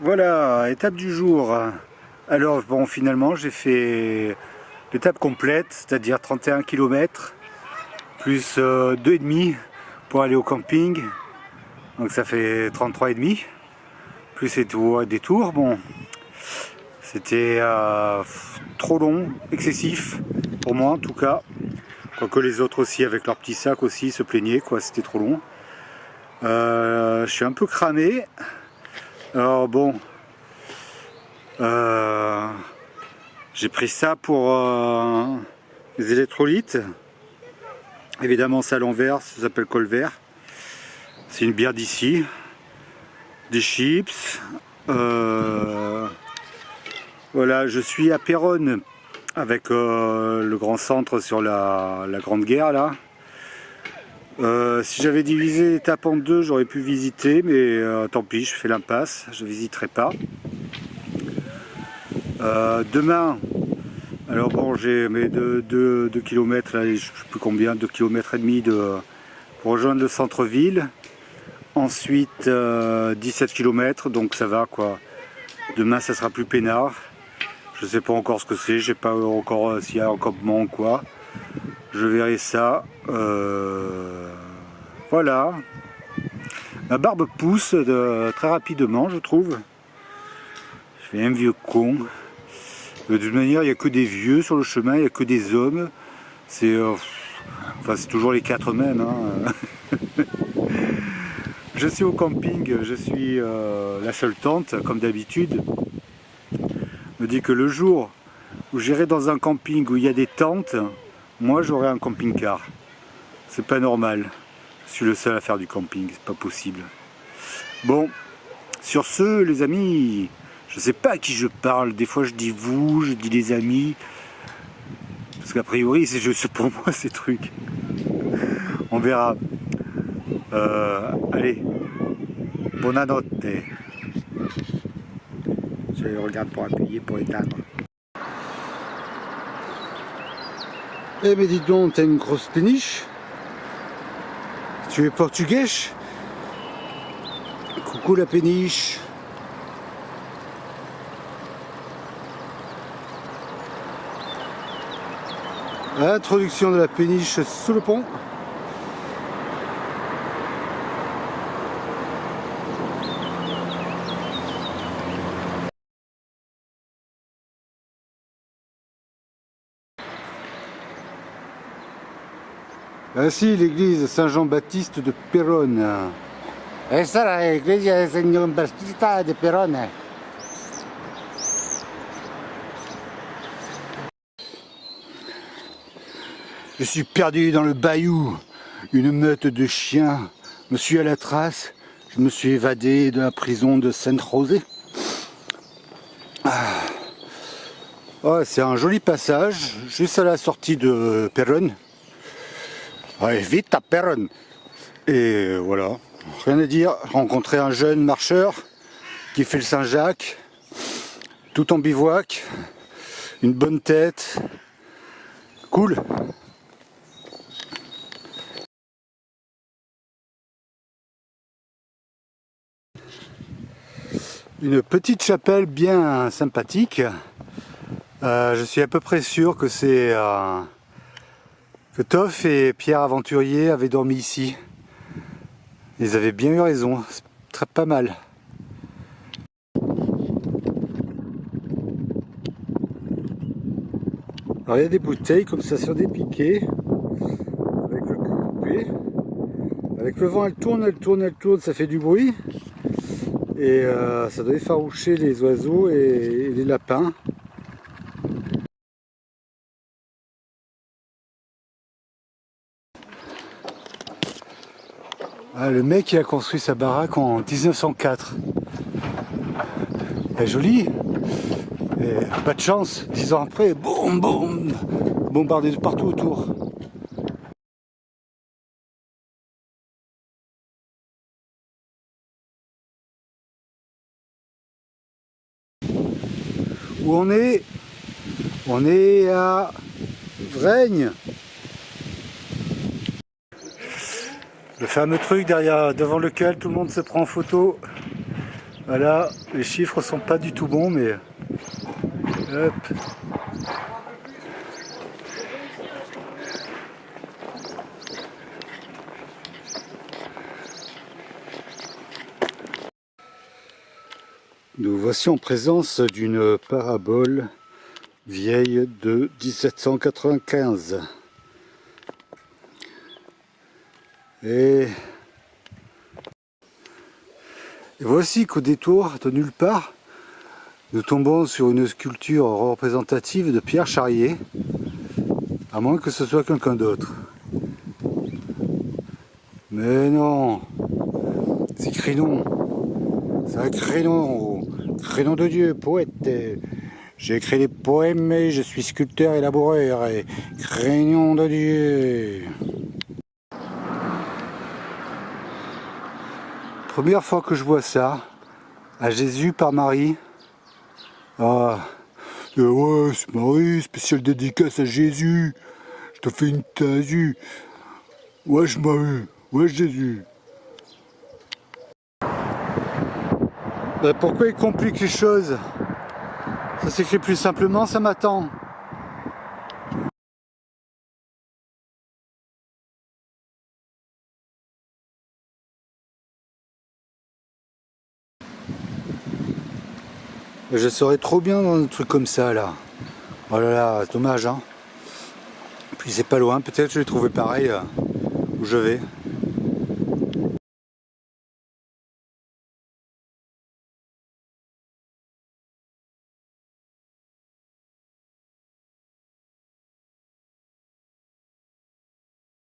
Voilà, étape du jour. Alors bon, finalement j'ai fait l'étape complète, c'est-à-dire 31 km plus 2,5 pour aller au camping. Donc ça fait 33,5 plus des tours. Bon, c'était trop long, excessif pour moi en tout cas. Quoique les autres aussi avec leur petit sac aussi se plaignaient quoi, c'était trop long. Je suis un peu cramé. Alors bon, j'ai pris ça pour les électrolytes. Évidemment ça à l'envers, ça s'appelle Colvert. C'est une bière d'ici. Des chips. Voilà, je suis à Péronne avec le grand centre sur la Grande Guerre là. Si j'avais divisé l'étape en deux, j'aurais pu visiter, mais tant pis, je fais l'impasse, je ne visiterai pas. Demain, alors bon, j'ai mes 2 km, là, je ne sais plus combien, 2 km et demi pour rejoindre le centre-ville. Ensuite, 17 km, donc ça va quoi. Demain, ça sera plus peinard. Je ne sais pas encore ce que c'est, je ne sais pas encore s'il y a un campement ou quoi. Je verrai ça. Voilà. Ma barbe pousse très rapidement, je trouve. Je fais un vieux con. De toute manière, il n'y a que des vieux sur le chemin, il n'y a que des hommes. C'est c'est toujours les quatre mêmes. Hein. Je suis au camping, je suis la seule tente, comme d'habitude. Je me dis que le jour où j'irai dans un camping où il y a des tentes, moi j'aurai un camping-car. C'est pas normal. Je suis le seul à faire du camping, c'est pas possible. Bon, sur ce, les amis, je sais pas à qui je parle. Des fois je dis vous, je dis les amis. Parce qu'a priori, c'est juste pour moi ces trucs. On verra. Allez, buonanotte. Je regarde pour appuyer, pour éteindre. Eh mais dis donc, t'as une grosse péniche. Tu es portugais? Coucou la péniche. Introduction de la péniche sous le pont. Ainsi l'église Saint-Jean-Baptiste de Péronne. Esta è l'iglesia di San Battista di Perone. Je suis perdu dans le bayou. Une meute de chiens me suit à la trace. Je me suis évadé de la prison de Sainte-Rosée. Oh, c'est un joli passage, juste à la sortie de Péronne. Ouais, vite à Péronne. Et voilà, rien à dire. Rencontrer un jeune marcheur qui fait le Saint-Jacques, tout en bivouac, une bonne tête, cool. Une petite chapelle bien sympathique. Je suis à peu près sûr que c'est que Toff et Pierre Aventurier avaient dormi ici. Ils avaient bien eu raison, c'est très pas mal. Alors il y a des bouteilles comme ça sur des piquets, avec le cul coupé. Avec le vent, elle tourne, elle tourne, elle tourne, ça fait du bruit. Et ça doit effaroucher les oiseaux et les lapins. Ah, le mec il a construit sa baraque en 1904. Elle est jolie. Et pas de chance, 10 ans après, boum boum, bombardé de partout autour. Où on est? On est à Vraignes. Le fameux truc derrière, devant lequel tout le monde se prend en photo. Voilà, les chiffres sont pas du tout bons, mais hop. Nous voici en présence d'une parabole vieille de 1795. Et voici qu'au détour de nulle part, nous tombons sur une sculpture représentative de Pierre Charrier, à moins que ce soit quelqu'un d'autre. Mais non, c'est Crénon. C'est un Crénon, Crénon de Dieu, poète. J'ai écrit des poèmes et je suis sculpteur et laboureur. Et Crénon de Dieu. Première fois que je vois ça, à Jésus par Marie. Ah, ouais, c'est Marie, spéciale dédicace à Jésus. Je te fais une tasu. Wesh Marie, wesh Jésus. Ben, pourquoi il complique les choses? Ça s'écrit plus simplement, ça m'attend. Je serais trop bien dans un truc comme ça là. Oh là là, dommage hein. Puis c'est pas loin, peut-être je vais trouver pareil où je vais.